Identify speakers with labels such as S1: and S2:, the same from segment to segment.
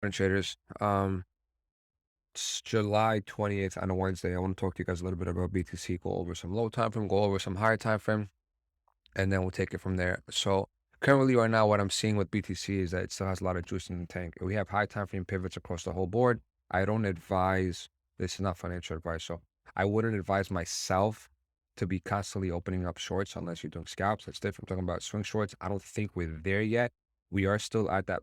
S1: Morning, traders. It's July 28th on a Wednesday. I want to talk to you guys a little bit about BTC, go over some low time frame, go over some higher time frame, and then we'll take it from there. So currently right now, what I'm seeing with BTC is that it still has a lot of juice in the tank. We have high time frame pivots across the whole board. I don't advise, this is not financial advice, so I wouldn't advise myself to be constantly opening up shorts unless you're doing scalps. That's different. I'm talking about swing shorts. I don't think we're there yet. We are still at that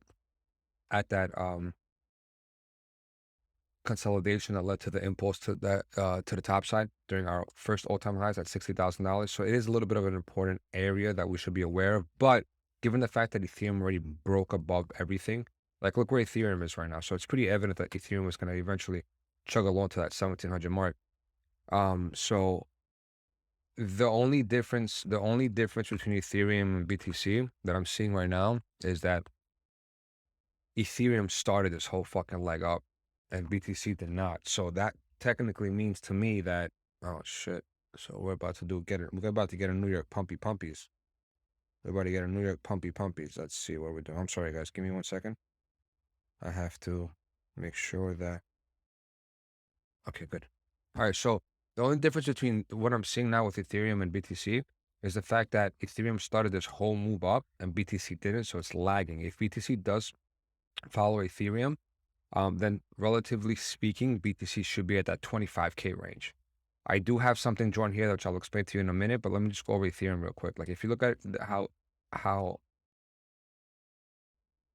S1: consolidation that led to the impulse to the top side during our first all-time highs at $60,000. So it is a little bit of an important area that we should be aware of. But given the fact that Ethereum already broke above everything, like look where Ethereum is right now. So it's pretty evident that Ethereum is going to eventually chug along to that 1700 mark. So the only difference between Ethereum and BTC that I'm seeing right now is that Ethereum started this whole fucking leg up and BTC did not. So that technically means to me that, oh shit. So we're about to we're about to get a New York pumpy pumpies. We're about to get a New York pumpy pumpies. Let's see what we're doing. I'm sorry guys, give me 1 second. I have to make sure that, okay, good. All right, so the only difference between what I'm seeing now with Ethereum and BTC is the fact that Ethereum started this whole move up and BTC didn't, so it's lagging. If BTC does follow Ethereum, then relatively speaking, BTC should be at that 25K range. I do have something drawn here, which I'll explain to you in a minute, but let me just go over Ethereum real quick. Like if you look at how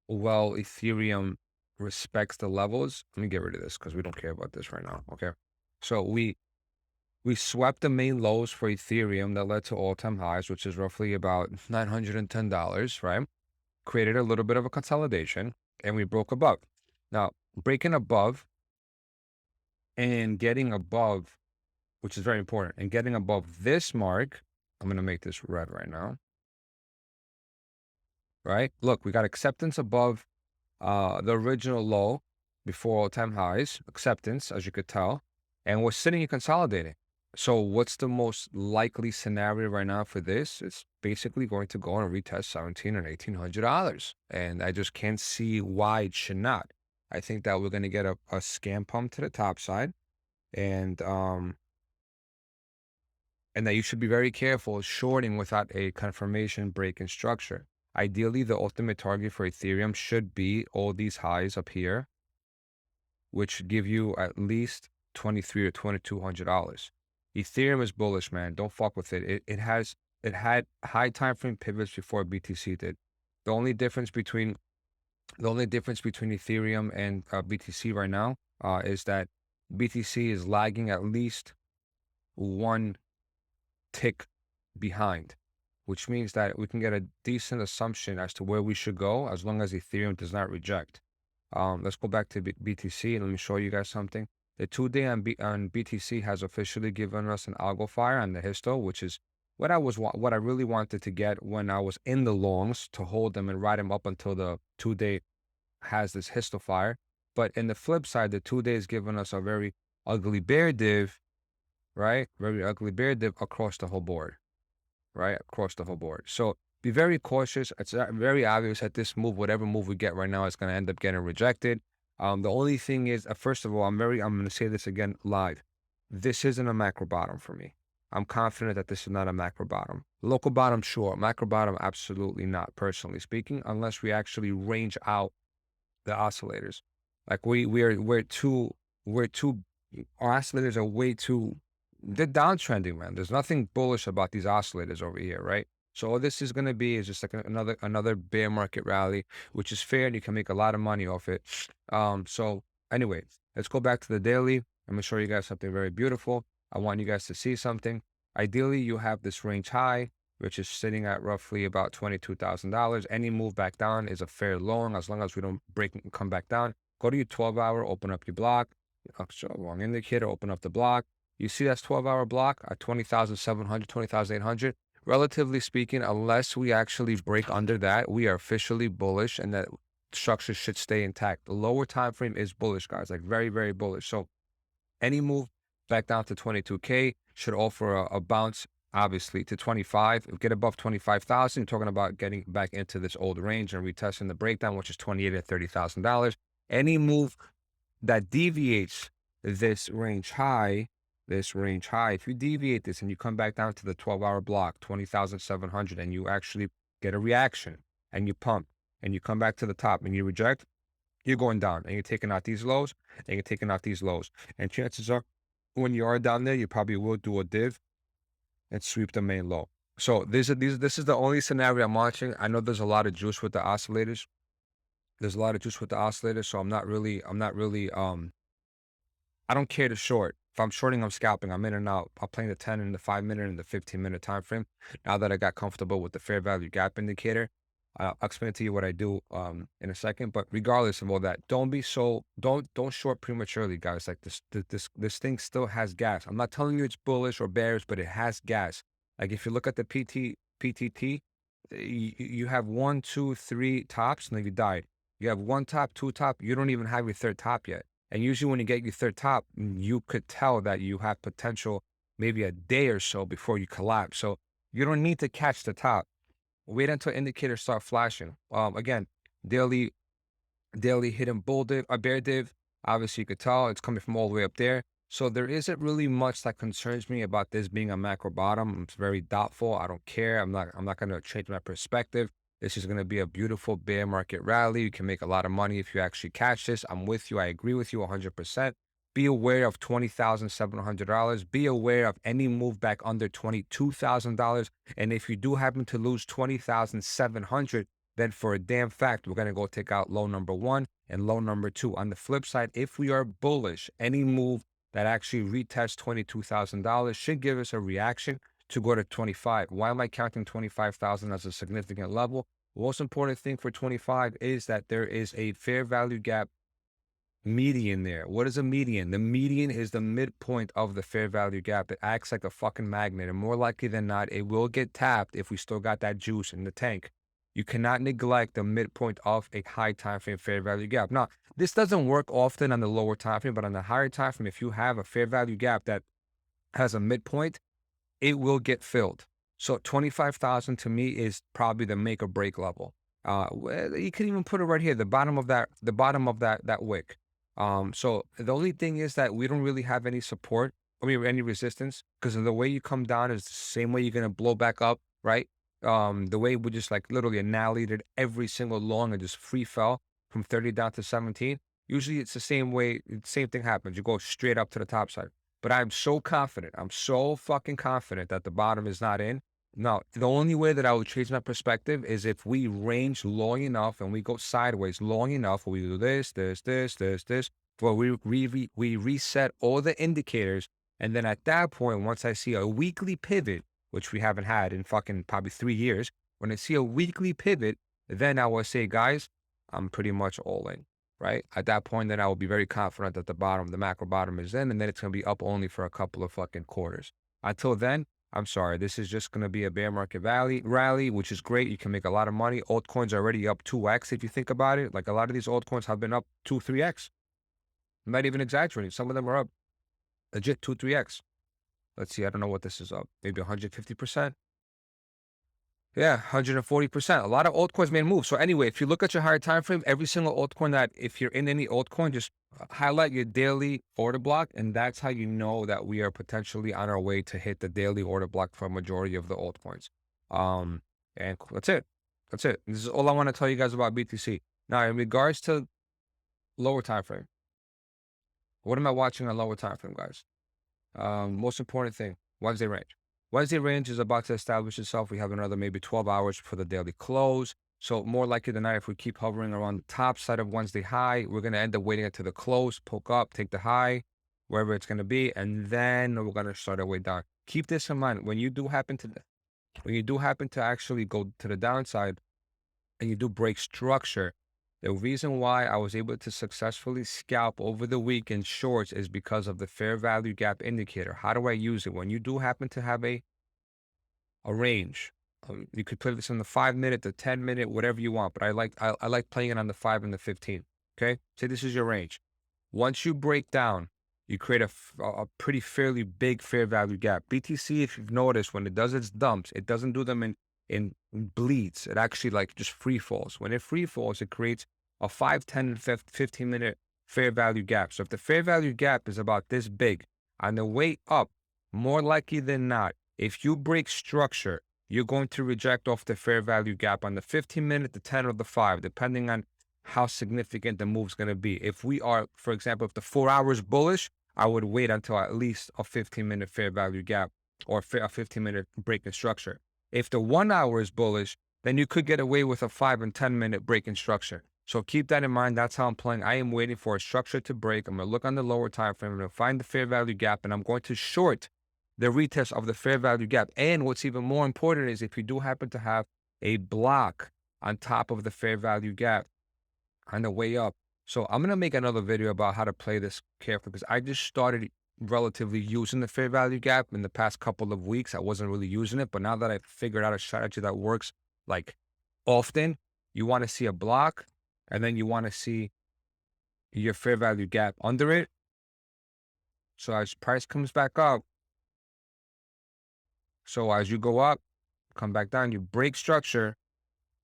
S1: well Ethereum respects the levels, let me get rid of this because we don't care about this right now. Okay. So we swept the main lows for Ethereum that led to all-time highs, which is roughly about $910, right? Created a little bit of a consolidation and we broke above. Now, breaking above and getting above, which is very important, and getting above this mark, I'm going to make this red right now, right? Look, we got acceptance above the original low before all-time highs, acceptance, as you could tell, and we're sitting here consolidating. So what's the most likely scenario right now for this? It's basically going to go and retest $1,700 and $1,800. And I just can't see why it should not. I think that we're going to get a scam pump to the top side. And that you should be very careful shorting without a confirmation break in structure. Ideally, the ultimate target for Ethereum should be all these highs up here, which give you at least $2,300 or $2,200. Ethereum is bullish, man. Don't fuck with it. It had high time frame pivots before BTC did. The only difference between Ethereum and BTC right now is that BTC is lagging at least one tick behind, which means that we can get a decent assumption as to where we should go as long as Ethereum does not reject. Let's go back to BTC and let me show you guys something. The 2-day on BTC has officially given us an algo fire on the histo, which is what I really wanted to get when I was in the longs, to hold them and ride them up until the 2-day has this histo fire. But in the flip side, the 2-day has given us a very ugly bear div, right? Very ugly bear dip across the whole board, right? Across the whole board. So be very cautious. It's very obvious that this move, whatever move we get right now, is going to end up getting rejected. The only thing is, first of all, I'm going to say this again live. This isn't a macro bottom for me. I'm confident that this is not a macro bottom. Local bottom, sure. Macro bottom, absolutely not, personally speaking, unless we actually range out the oscillators. Like we're too, our oscillators are way too, they're downtrending, man. There's nothing bullish about these oscillators over here, right? So all this is going to be is just like another bear market rally, which is fair and you can make a lot of money off it. So anyway, let's go back to the daily. I'm gonna show you guys something very beautiful. I want you guys to see something. Ideally, you have this range high, which is sitting at roughly about $22,000. Any move back down is a fair long, as long as we don't break and come back down. Go to your 12-hour, open up your block. Wrong indicator, open up the block. You see that's 12-hour block at 20,700, 20,800. Relatively speaking, unless we actually break under that, we are officially bullish and that structure should stay intact. The lower time frame is bullish, guys, like very, very bullish. So any move back down to 22K should offer a bounce, obviously, to 25. If we get above 25,000, you're talking about getting back into this old range and retesting the breakdown, which is $28,000 to $30,000. Any move that deviates this range high, if you deviate this and you come back down to the 12-hour block, 20,700, and you actually get a reaction and you pump and you come back to the top and you reject, you're going down and you're taking out these lows and you're taking out these lows. And chances are when you are down there, you probably will do a div and sweep the main low. So this is the only scenario I'm watching. I know there's a lot of juice with the oscillators. There's a lot of juice with the oscillators, so I'm not really I don't care to short. If I'm shorting, I'm scalping. I'm in and out. I'm playing the 10 and the 5-minute and the 15-minute time frame. Now that I got comfortable with the fair value gap indicator, I'll explain to you what I do in a second. But regardless of all that, don't short prematurely, guys. Like this thing still has gas. I'm not telling you it's bullish or bearish, but it has gas. Like if you look at the PTT, you have 1, 2, 3 tops, and then you died. You have 1 top, 2 top. You don't even have your 3rd top yet. And usually when you get your 3rd top, you could tell that you have potential maybe a day or so before you collapse. So you don't need to catch the top. Wait until indicators start flashing. Again, daily hidden bull div, a bear div. Obviously, you could tell it's coming from all the way up there. So there isn't really much that concerns me about this being a macro bottom. It's very doubtful. I don't care. I'm not going to change my perspective. This is going to be a beautiful bear market rally. You can make a lot of money if you actually catch this. I'm with you. I agree with you 100%. Be aware of $20,700. Be aware of any move back under $22,000. And if you do happen to lose $20,700, then for a damn fact, we're going to go take out low number 1 and low number 2. On the flip side, if we are bullish, any move that actually retests $22,000 should give us a reaction to go to 25. Why am I counting 25,000 as a significant level? The most important thing for 25 is that there is a fair value gap median there. What is a median? The median is the midpoint of the fair value gap. It acts like a fucking magnet, and more likely than not, it will get tapped if we still got that juice in the tank. You cannot neglect the midpoint of a high time frame fair value gap. Now, this doesn't work often on the lower time frame, but on the higher time frame, if you have a fair value gap that has a midpoint, it will get filled. So 25,000 to me is probably the make or break level. You can even put it right here, the bottom of that wick. So the only thing is that we don't really have any support, any resistance, because of the way you come down is the same way you're gonna blow back up, right? The way we just like literally annihilated every single long and just free fell from 30 down to 17. Usually it's the same way, same thing happens. You go straight up to the top side. But I'm so confident, I'm so fucking confident that the bottom is not in. Now, the only way that I would change my perspective is if we range long enough and we go sideways long enough, where we do this, where we reset all the indicators. And then at that point, once I see a weekly pivot, which we haven't had in fucking probably 3 years, when I see a weekly pivot, then I will say, guys, I'm pretty much all in. Right? At that point, then I will be very confident that the bottom, the macro bottom is in, and then it's going to be up only for a couple of fucking quarters. Until then, I'm sorry. This is just going to be a bear market rally, which is great. You can make a lot of money. Altcoins are already up 2x if you think about it. Like a lot of these altcoins have been up 2, 3x. I'm not even exaggerating. Some of them are up legit 2, 3x. Let's see. I don't know what this is up. Maybe 150%. Yeah, 140%. A lot of altcoins made moves. So anyway, if you look at your higher time frame, every single altcoin that, if you're in any altcoin, just highlight your daily order block, and that's how you know that we are potentially on our way to hit the daily order block for a majority of the altcoins. And that's it. That's it. This is all I want to tell you guys about BTC. Now, in regards to lower time frame, what am I watching on lower time frame, guys? Most important thing, Wednesday range. Wednesday range is about to establish itself. We have another maybe 12 hours for the daily close. So more likely than not, if we keep hovering around the top side of Wednesday high, we're going to end up waiting until the close, poke up, take the high, wherever it's going to be, and then we're going to start our way down. Keep this in mind. When you do happen to actually go to the downside and you do break structure, the reason why I was able to successfully scalp over the week in shorts is because of the fair value gap indicator. How do I use it? When you do happen to have a range, you could put this in the 5-minute, the 10-minute, whatever you want. But I like playing it on the 5 and the 15. Okay, say this is your range. Once you break down, you create a pretty fairly big fair value gap. BTC, if you've noticed, when it does its dumps, it doesn't do them in bleeds. It actually like just free falls. When it free falls, it creates a 5, 10, and 15-minute fair value gap. So if the fair value gap is about this big, on the way up, more likely than not, if you break structure, you're going to reject off the fair value gap on the 15-minute, the 10, or the 5, depending on how significant the move's going to be. If we are, for example, if the 4 hours bullish, I would wait until at least a 15-minute fair value gap or a 15-minute break in structure. If the 1 hour is bullish, then you could get away with a 5 and 10-minute break in structure. So keep that in mind. That's how I'm playing. I am waiting for a structure to break. I'm going to look on the lower time frame. I'm going to find the fair value gap, and I'm going to short the retest of the fair value gap. And what's even more important is if you do happen to have a block on top of the fair value gap on the way up. So I'm going to make another video about how to play this carefully, because I just started relatively using the fair value gap in the past couple of weeks. I wasn't really using it, but now that I've figured out a strategy that works like often, you want to see a block, and then you want to see your fair value gap under it. So as price comes back up, so as you go up, come back down, you break structure,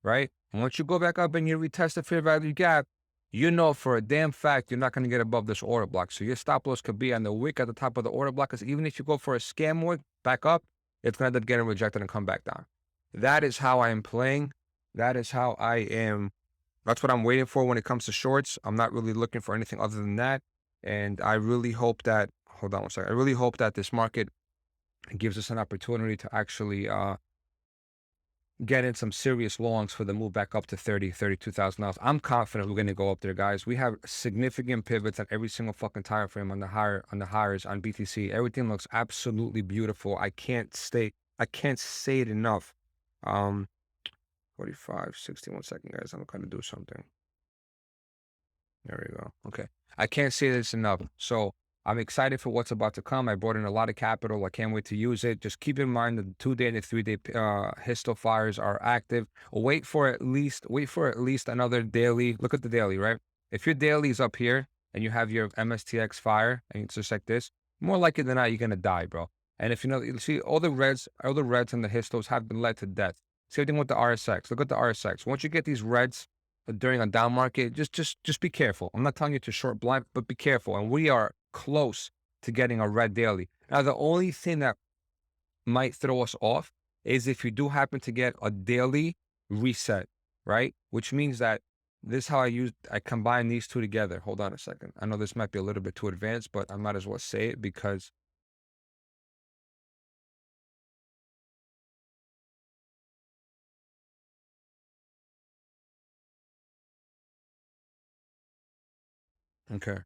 S1: right? And once you go back up and you retest the fair value gap, you know for a damn fact you're not going to get above this order block. So your stop loss could be on the wick at the top of the order block, because even if you go for a scam wick back up, it's going to end up getting rejected and come back down. That is how I am playing. That is how I am. That's what I'm waiting for when it comes to shorts. I'm not really looking for anything other than that. And I really hope that, hold on one second. I really hope that this market gives us an opportunity to actually get in some serious longs for the move back up to $32,000. I'm confident we're going to go up there, guys. We have significant pivots at every single fucking time frame on the higher, on the highs on BTC. Everything looks absolutely beautiful. I can't say it enough. 45, 61 seconds, guys. I'm going to do something. There we go. Okay. I can't say this enough. So I'm excited for what's about to come. I brought in a lot of capital. I can't wait to use it. Just keep in mind that the 2-day and the 3-day histo fires are active. Wait for at least another daily. Look at the daily, right? If your daily is up here and you have your MSTX fire and it's just like this, more likely than not, you're going to die, bro. And if you see all the reds and the histos have been led to death. Same thing with the RSX. Look at the RSX. Once you get these reds during a down market, just be careful. I'm not telling you to short blind, but be careful. And we are close to getting a red daily. Now, the only thing that might throw us off is if you do happen to get a daily reset, right? Which means that this is how I combine these two together. Hold on a second. I know this might be a little bit too advanced, but I might as well say it because okay.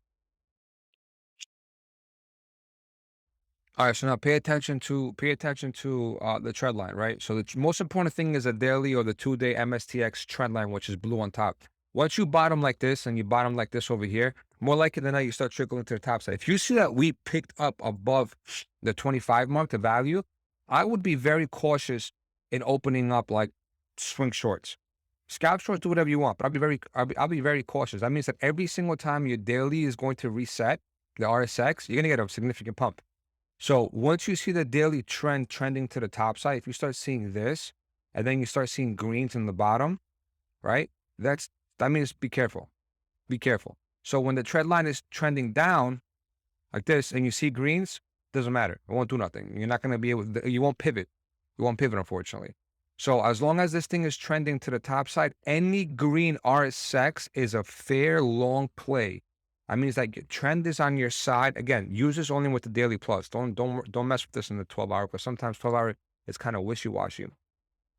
S1: All right, so now pay attention to the trend line, right? So the most important thing is a daily or the 2-day MSTX trend line, which is blue on top. Once you bottom like this and you bottom like this over here, more likely than not, you start trickling to the top side. If you see that we picked up above the 25 mark, the value, I would be very cautious in opening up like swing shorts. Scalp shorts, do whatever you want, but I'll be very cautious. That means that every single time your daily is going to reset the RSX, you're gonna get a significant pump. So once you see the daily trend trending to the top side, if you start seeing this, and then you start seeing greens in the bottom, right? That means be careful. Be careful. So when the trend line is trending down like this, and you see greens, doesn't matter. It won't do nothing. You're not going to be able to, you won't pivot. You won't pivot, unfortunately. So as long as this thing is trending to the top side, any green RSX is a fair long play. That means that your trend is on your side. Again, use this only with the daily plus. Don't mess with this in the 12-hour, because sometimes 12-hour is kind of wishy-washy.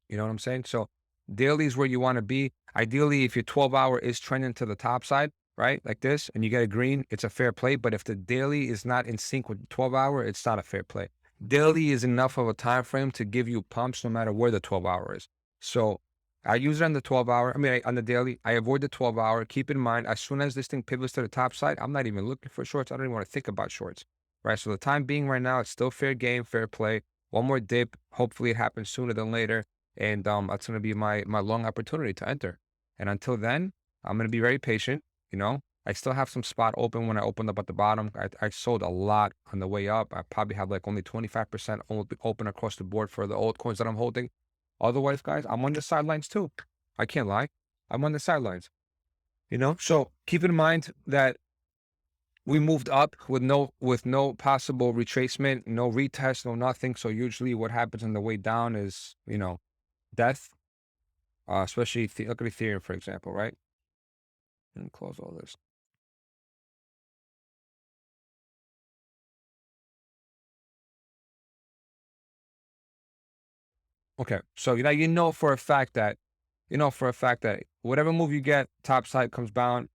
S1: You know what I'm saying? So daily is where you want to be. Ideally, if your 12-hour is trending to the top side, right, like this, and you get a green, it's a fair play. But if the daily is not in sync with the 12-hour, it's not a fair play. Daily is enough of a time frame to give you pumps no matter where the 12-hour is. So I use it on the 12-hour. I mean, on the daily, I avoid the 12-hour. Keep in mind, as soon as this thing pivots to the top side, I'm not even looking for shorts. I don't even want to think about shorts, right? So the time being right now, it's still fair game, fair play. One more dip. Hopefully it happens sooner than later. And that's going to be my long opportunity to enter. And until then, I'm going to be very patient. You know, I still have some spot open when I opened up at the bottom. I sold a lot on the way up. I probably have like only 25% open across the board for the altcoins that I'm holding. Otherwise, guys, I'm on the sidelines too. I can't lie. I'm on the sidelines. So keep in mind that we moved up with no possible retracement, no retest, no nothing. So usually what happens on the way down is, death. Especially look at Ethereum, for example, right? And close all this. Okay, so now for a fact that whatever move you get, top side comes down,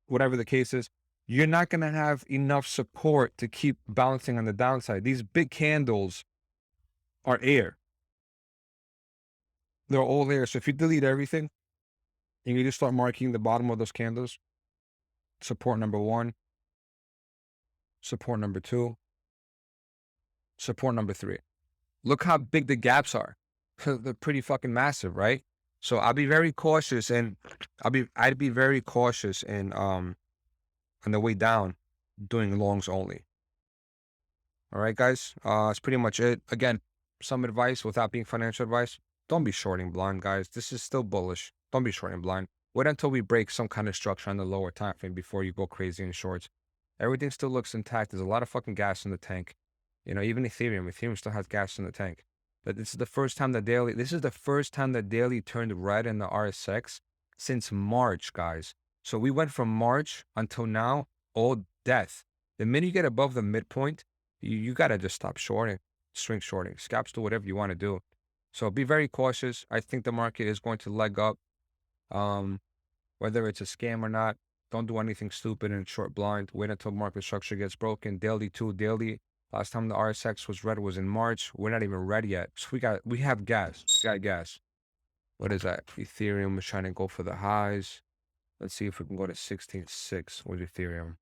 S1: whatever the case is, you're not gonna have enough support to keep bouncing on the downside. These big candles are air. They're all air. So if you delete everything and you just start marking the bottom of those candles, support number one, support number two, support number three. Look how big the gaps are. They're pretty fucking massive, right? So I'll be very cautious and I'd be very cautious in on the way down doing longs only. All right, guys. That's pretty much it. Again, some advice without being financial advice. Don't be shorting blind, guys. This is still bullish. Don't be shorting blind. Wait until we break some kind of structure on the lower time frame before you go crazy in shorts. Everything still looks intact. There's a lot of fucking gas in the tank. Even Ethereum still has gas in the tank. But this is the first time the daily turned red in the RSX since March, guys. So we went from March until now, all death. The minute you get above the midpoint, you got to just stop shorting, swing shorting, scalps, do whatever you want to do. So be very cautious. I think the market is going to leg up. Um, whether it's a scam or not, don't do anything stupid and short blind. Wait until market structure gets broken. Daily too, daily. Last time the RSX was red was in March. We're not even ready yet. So we have gas. We got gas. What is that? Ethereum is trying to go for the highs. Let's see if we can go to 16.6 with Ethereum.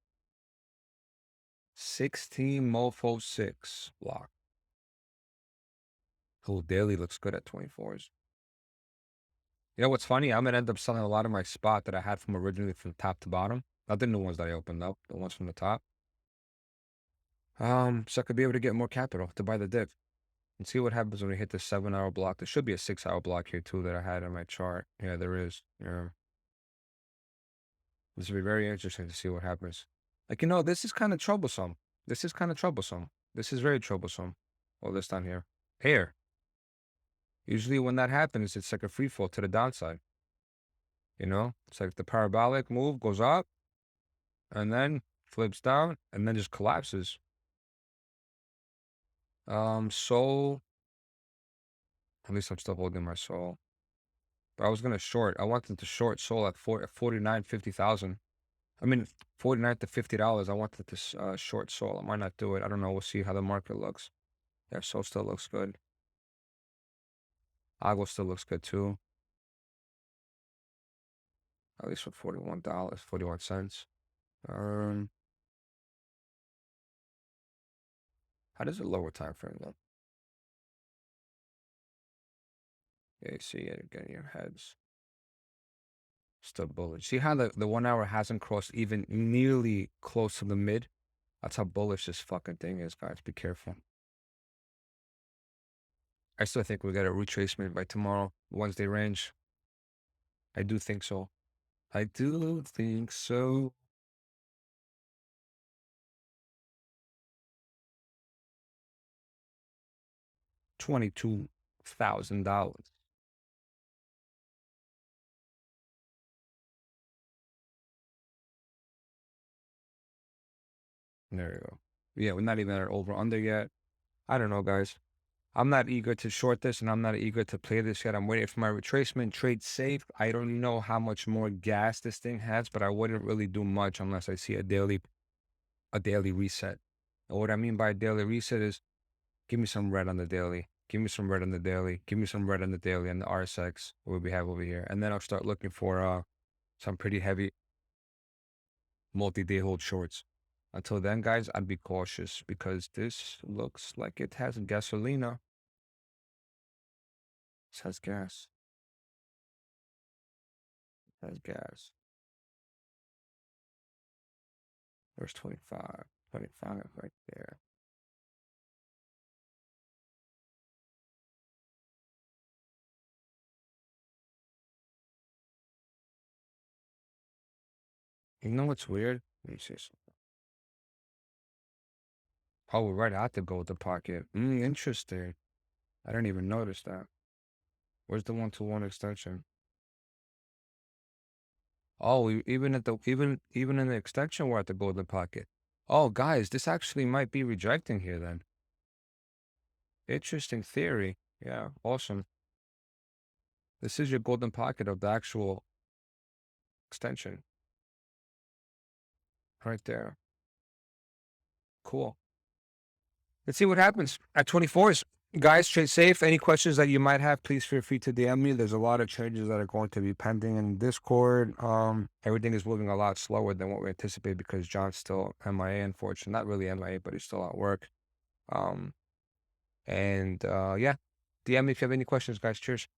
S1: 16 mofo 6 block. Whole daily looks good at 24s. You know what's funny? I'm gonna end up selling a lot of my spot that I had from originally from top to bottom. Not the new ones that I opened up, the ones from the top. So I could be able to get more capital to buy the dip and see what happens when we hit the 7-hour block. There should be a 6-hour block here too that I had on my chart. Yeah, there is. Yeah. This will be very interesting to see what happens. This is kind of troublesome. This is kind of troublesome. This is very troublesome. All this down here. Here. Usually when that happens, it's like a free fall to the downside. It's like the parabolic move goes up and then flips down and then just collapses. Soul. At least I'm still holding my soul. But I was gonna short. I wanted to short soul at 49, 50,000. I mean, 49 to $50. I wanted to short soul. I might not do it. I don't know. We'll see how the market looks. Yeah, soul still looks good. Agua still looks good too. At least for $41, 41 cents. How does it lower time frame though? Yeah, you see it again, your heads. Still bullish. See how the 1 hour hasn't crossed even nearly close to the mid? That's how bullish this fucking thing is, guys. Be careful. I still think we get a retracement by tomorrow, Wednesday range. I do think so. I do think so. $22,000. There you go. Yeah, we're not even at over under yet. I don't know, guys. I'm not eager to short this and I'm not eager to play this yet. I'm waiting for my retracement. Trade safe. I don't know how much more gas this thing has, but I wouldn't really do much unless I see a daily reset. And what I mean by a daily reset is give me some red on the daily. Give me some red on the daily. Give me some red on the daily and the RSX, what we have over here. And then I'll start looking for some pretty heavy multi-day hold shorts. Until then, guys, I'd be cautious because this looks like it has gasolina. This has gas. It has gas. There's 25. 25 right there. You know what's weird? Let me see. Oh, we're right at the golden pocket. Interesting. I didn't even notice that. Where's the one-to-one extension? Oh, even at the even in the extension, we're at the golden pocket. Oh, guys, this actually might be rejecting here then. Interesting theory. Yeah, awesome. This is your golden pocket of the actual extension right there. Cool. Let's see what happens at 24s. Guys, trade safe. Any questions that you might have, please feel free to DM me. There's a lot of changes that are going to be pending in Discord. Everything is moving a lot slower than what we anticipated because John's still MIA, unfortunately. Not really MIA, but he's still at work. Um, and yeah, DM me if you have any questions, guys. Cheers.